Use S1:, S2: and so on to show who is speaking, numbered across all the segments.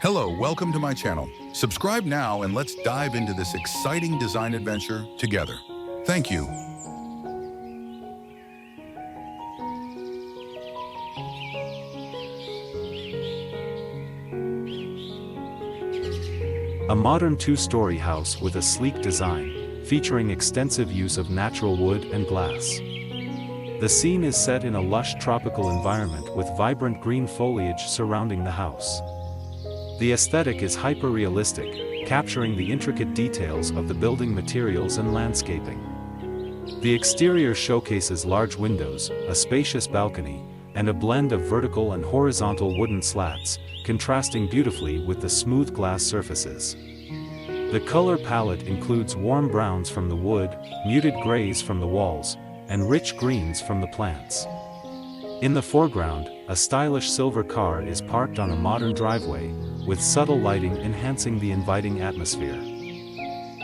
S1: Hello, welcome to my channel. Subscribe now and let's dive into this exciting design adventure together. Thank you.
S2: A modern two-story house with a sleek design, featuring extensive use of natural wood and glass. The scene is set in a lush tropical environment with vibrant green foliage surrounding the house. The aesthetic is hyper-realistic, capturing the intricate details of the building materials and landscaping. The exterior showcases large windows, a spacious balcony, and a blend of vertical and horizontal wooden slats, contrasting beautifully with the smooth glass surfaces. The color palette includes warm browns from the wood, muted grays from the walls, and rich greens from the plants. In the foreground, a stylish silver car is parked on a modern driveway, with subtle lighting enhancing the inviting atmosphere.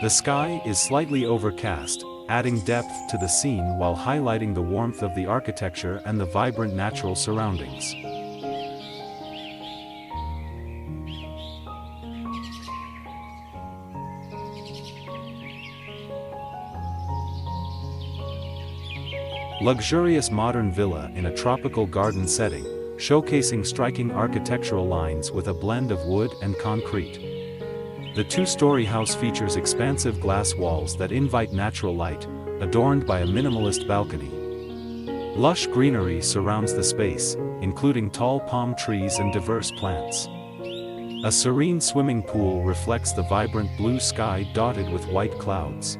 S2: The sky is slightly overcast, adding depth to the scene while highlighting the warmth of the architecture and the vibrant natural surroundings. Luxurious modern villa in a tropical garden setting, showcasing striking architectural lines with a blend of wood and concrete. The two-story house features expansive glass walls that invite natural light, adorned by a minimalist balcony. Lush greenery surrounds the space, including tall palm trees and diverse plants. A serene swimming pool reflects the vibrant blue sky dotted with white clouds.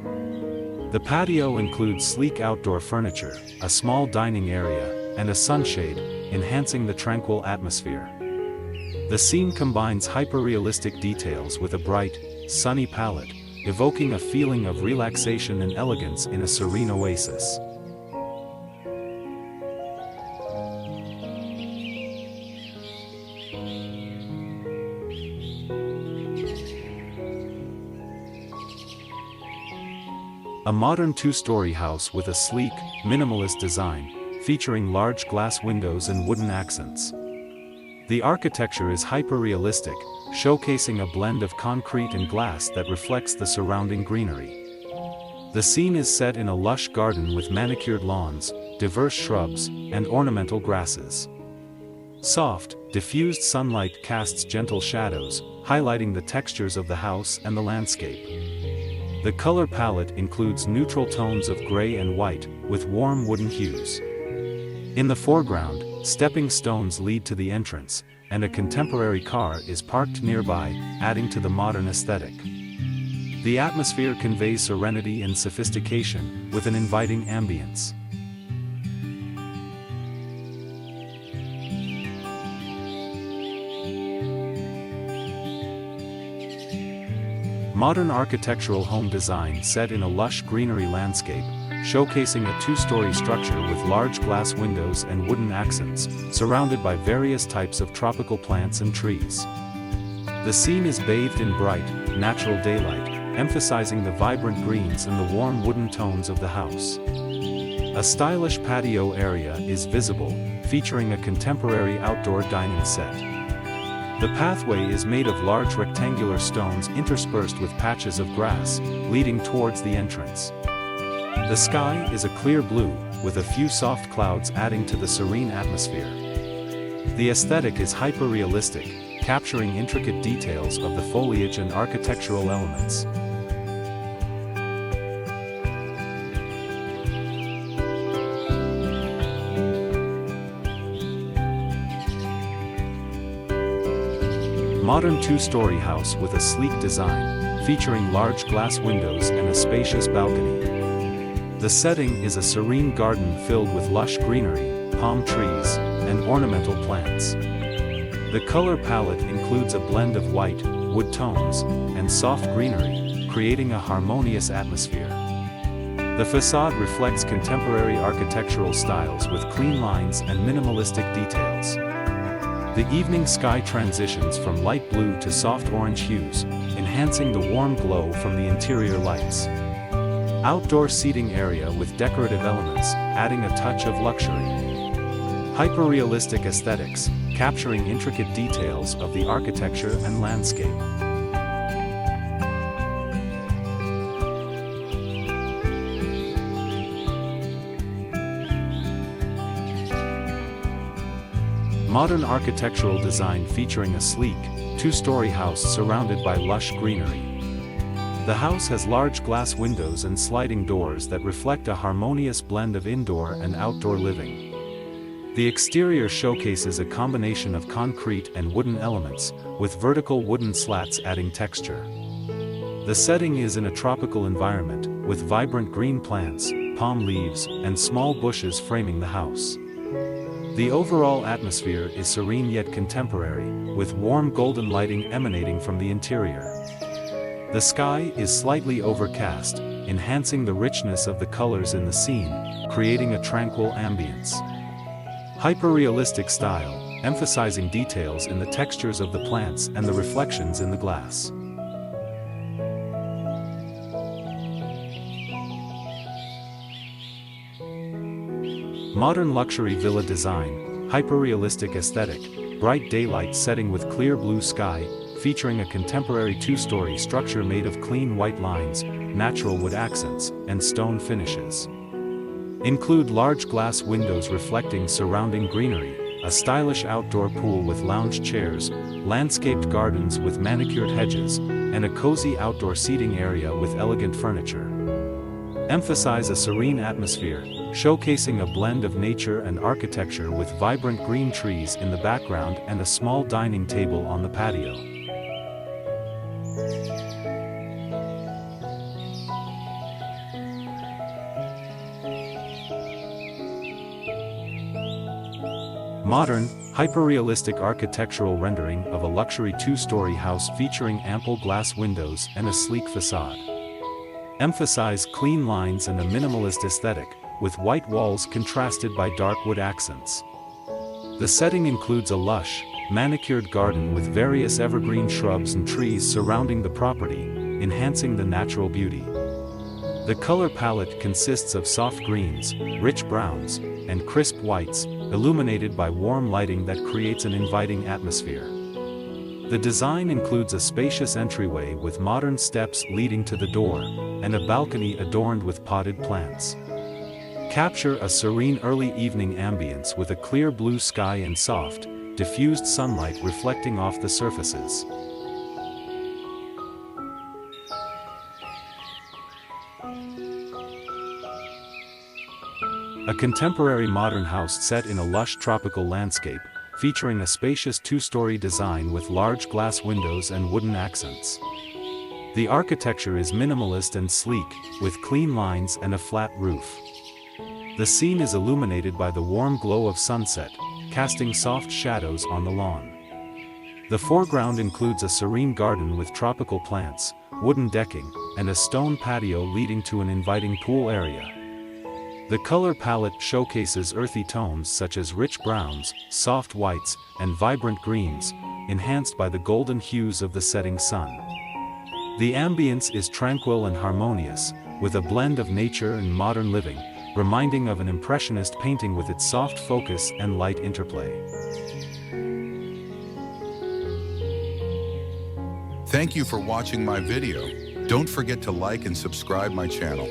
S2: The patio includes sleek outdoor furniture, a small dining area, and a sunshade, enhancing the tranquil atmosphere. The scene combines hyper-realistic details with a bright, sunny palette, evoking a feeling of relaxation and elegance in a serene oasis. A modern two-story house with a sleek, minimalist design, featuring large glass windows and wooden accents. The architecture is hyper-realistic, showcasing a blend of concrete and glass that reflects the surrounding greenery. The scene is set in a lush garden with manicured lawns, diverse shrubs, and ornamental grasses. Soft, diffused sunlight casts gentle shadows, highlighting the textures of the house and the landscape. The color palette includes neutral tones of gray and white, with warm wooden hues. In the foreground, stepping stones lead to the entrance, and a contemporary car is parked nearby, adding to the modern aesthetic. The atmosphere conveys serenity and sophistication, with an inviting ambience. Modern architectural home design set in a lush greenery landscape, showcasing a two-story structure with large glass windows and wooden accents, surrounded by various types of tropical plants and trees. The scene is bathed in bright, natural daylight, emphasizing the vibrant greens and the warm wooden tones of the house. A stylish patio area is visible, featuring a contemporary outdoor dining set. The pathway is made of large rectangular stones interspersed with patches of grass, leading towards the entrance. The sky is a clear blue, with a few soft clouds adding to the serene atmosphere. The aesthetic is hyper-realistic, capturing intricate details of the foliage and architectural elements. Modern two-story house with a sleek design, featuring large glass windows and a spacious balcony. The setting is a serene garden filled with lush greenery, palm trees, and ornamental plants. The color palette includes a blend of white, wood tones, and soft greenery, creating a harmonious atmosphere. The facade reflects contemporary architectural styles with clean lines and minimalistic details. The evening sky transitions from light blue to soft orange hues, enhancing the warm glow from the interior lights. Outdoor seating area with decorative elements, adding a touch of luxury. Hyperrealistic aesthetics, capturing intricate details of the architecture and landscape. Modern architectural design featuring a sleek, two-story house surrounded by lush greenery. The house has large glass windows and sliding doors that reflect a harmonious blend of indoor and outdoor living. The exterior showcases a combination of concrete and wooden elements, with vertical wooden slats adding texture. The setting is in a tropical environment, with vibrant green plants, palm leaves, and small bushes framing the house. The overall atmosphere is serene yet contemporary, with warm golden lighting emanating from the interior. The sky is slightly overcast, enhancing the richness of the colors in the scene, creating a tranquil ambience. Hyperrealistic style, emphasizing details in the textures of the plants and the reflections in the glass. Modern luxury villa design, hyperrealistic aesthetic, bright daylight setting with clear blue sky, featuring a contemporary two-story structure made of clean white lines, natural wood accents, and stone finishes. Include large glass windows reflecting surrounding greenery, a stylish outdoor pool with lounge chairs, landscaped gardens with manicured hedges, and a cozy outdoor seating area with elegant furniture. Emphasize a serene atmosphere, showcasing a blend of nature and architecture with vibrant green trees in the background and a small dining table on the patio. Modern, hyperrealistic architectural rendering of a luxury two-story house featuring ample glass windows and a sleek facade. Emphasize clean lines and a minimalist aesthetic, with white walls contrasted by dark wood accents. The setting includes a lush, manicured garden with various evergreen shrubs and trees surrounding the property, enhancing the natural beauty. The color palette consists of soft greens, rich browns, and crisp whites, illuminated by warm lighting that creates an inviting atmosphere. The design includes a spacious entryway with modern steps leading to the door, and a balcony adorned with potted plants. Capture a serene early evening ambience with a clear blue sky and soft, diffused sunlight reflecting off the surfaces. A contemporary modern house set in a lush tropical landscape, featuring a spacious two-story design with large glass windows and wooden accents. The architecture is minimalist and sleek, with clean lines and a flat roof. The scene is illuminated by the warm glow of sunset, casting soft shadows on the lawn. The foreground includes a serene garden with tropical plants, wooden decking, and a stone patio leading to an inviting pool area. The color palette showcases earthy tones such as rich browns, soft whites, and vibrant greens, enhanced by the golden hues of the setting sun. The ambience is tranquil and harmonious, with a blend of nature and modern living, reminding of an impressionist painting with its soft focus and light interplay.
S1: Thank you for watching my video. Don't forget to like and subscribe my channel.